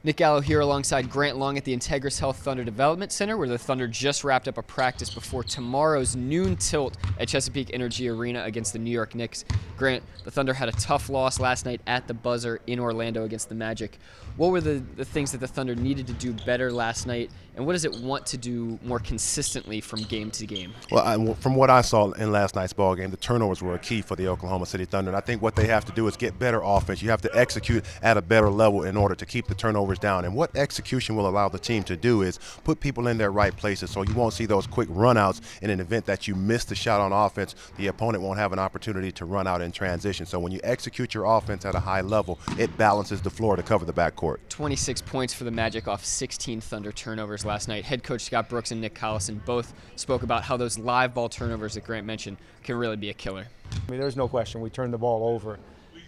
Nick Gallo here alongside Grant Long at the Integris Health Thunder Development Center, where the Thunder just wrapped up a practice before tomorrow's noon tilt at Chesapeake Energy Arena against the New York Knicks. Grant, the Thunder had a tough loss last night at the buzzer in Orlando against the Magic. What were the things that the Thunder needed to do better last night, and what does it want to do more consistently from game to game? Well, from what I saw in last night's ball game, the turnovers were a key for the Oklahoma City Thunder. And I think what they have to do is get better offense. You have to execute at a better level in order to keep the turnovers down. And what execution will allow the team to do is put people in their right places so you won't see those quick runouts in an event that you miss the shot on offense. The opponent won't have an opportunity to run out in transition. So when you execute your offense at a high level, it balances the floor to cover the backcourt. 26 points for the Magic off 16 Thunder turnovers last night. Head coach Scott Brooks and Nick Collison both spoke about how those live ball turnovers that Grant mentioned can really be a killer. I mean, there's no question we turned the ball over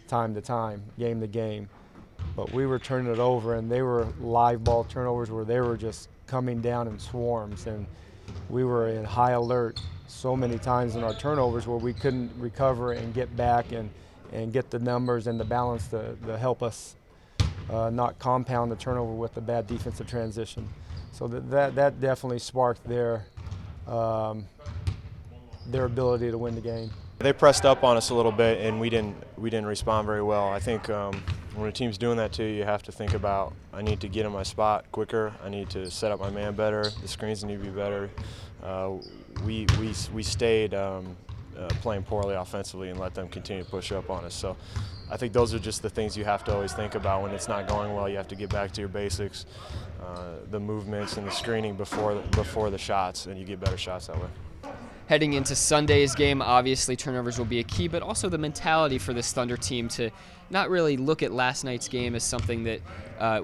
time to time, game to game. But we were turning it over, and they were live ball turnovers where they were just coming down in swarms. And we were in high alert so many times in our turnovers where we couldn't recover and get back and get the numbers and the balance to help us not compound the turnover with the bad defensive transition. So that definitely sparked their ability to win the game. They pressed up on us a little bit, and we didn't respond very well. I think when a team's doing that to you, you have to think about, I need to get in my spot quicker. I need to set up my man better. The screens need to be better. We stayed playing poorly offensively and let them continue to push up on us. So I think those are just the things you have to always think about when it's not going well. You have to get back to your basics, the movements and the screening before the shots, and you get better shots that way. Heading into Sunday's game, obviously turnovers will be a key, but also the mentality for this Thunder team to not really look at last night's game as something that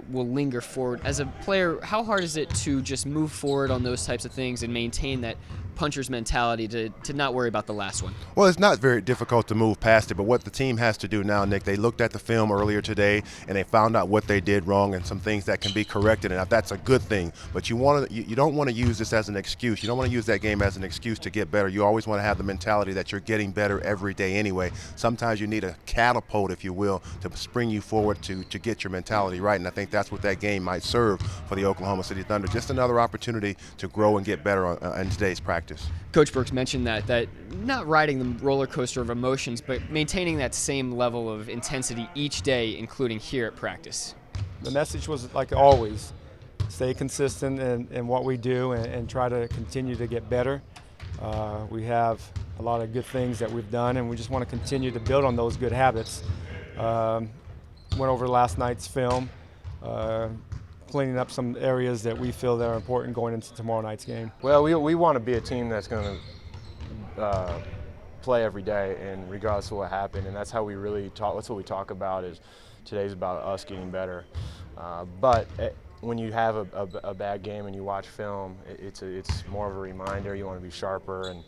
will linger forward. As a player, how hard is it to just move forward on those types of things and maintain that puncher's mentality to not worry about the last one? Well, it's not very difficult to move past it, but what the team has to do now, Nick, they looked at the film earlier today and they found out what they did wrong and some things that can be corrected, and that's a good thing. But you don't want to use this as an excuse. You don't want to use that game as an excuse to get better. You always want to have the mentality that you're getting better every day anyway. Sometimes you need a catapult, if you will, to spring you forward to get your mentality right, and I think that's what that game might serve for the Oklahoma City Thunder. Just another opportunity to grow and get better in today's practice. Coach Brooks mentioned that not riding the roller coaster of emotions, but maintaining that same level of intensity each day, including here at practice. The message was, like always, stay consistent in what we do and try to continue to get better. We have a lot of good things that we've done, and we just want to continue to build on those good habits. Went over last night's film, cleaning up some areas that we feel that are important going into tomorrow night's game. Well, we want to be a team that's going to play every day, and regardless of what happened, and that's how we really talk. That's what we talk about. Is today's about us getting better. But when you have a bad game and you watch film, it's more of a reminder. You want to be sharper, and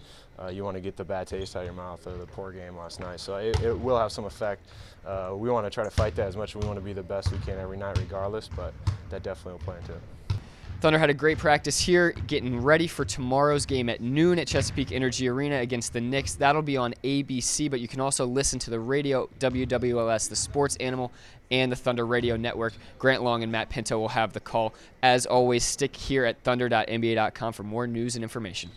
you want to get the bad taste out of your mouth of the poor game last night. So it will have some effect. We want to try to fight that as much as we want to be the best we can every night regardless, but that definitely will play into it. Thunder had a great practice here, getting ready for tomorrow's game at noon at Chesapeake Energy Arena against the Knicks. That'll be on ABC, but you can also listen to the radio, WWLS, the sports animal, and the Thunder Radio Network. Grant Long and Matt Pinto will have the call. As always, stick here at thunder.nba.com for more news and information.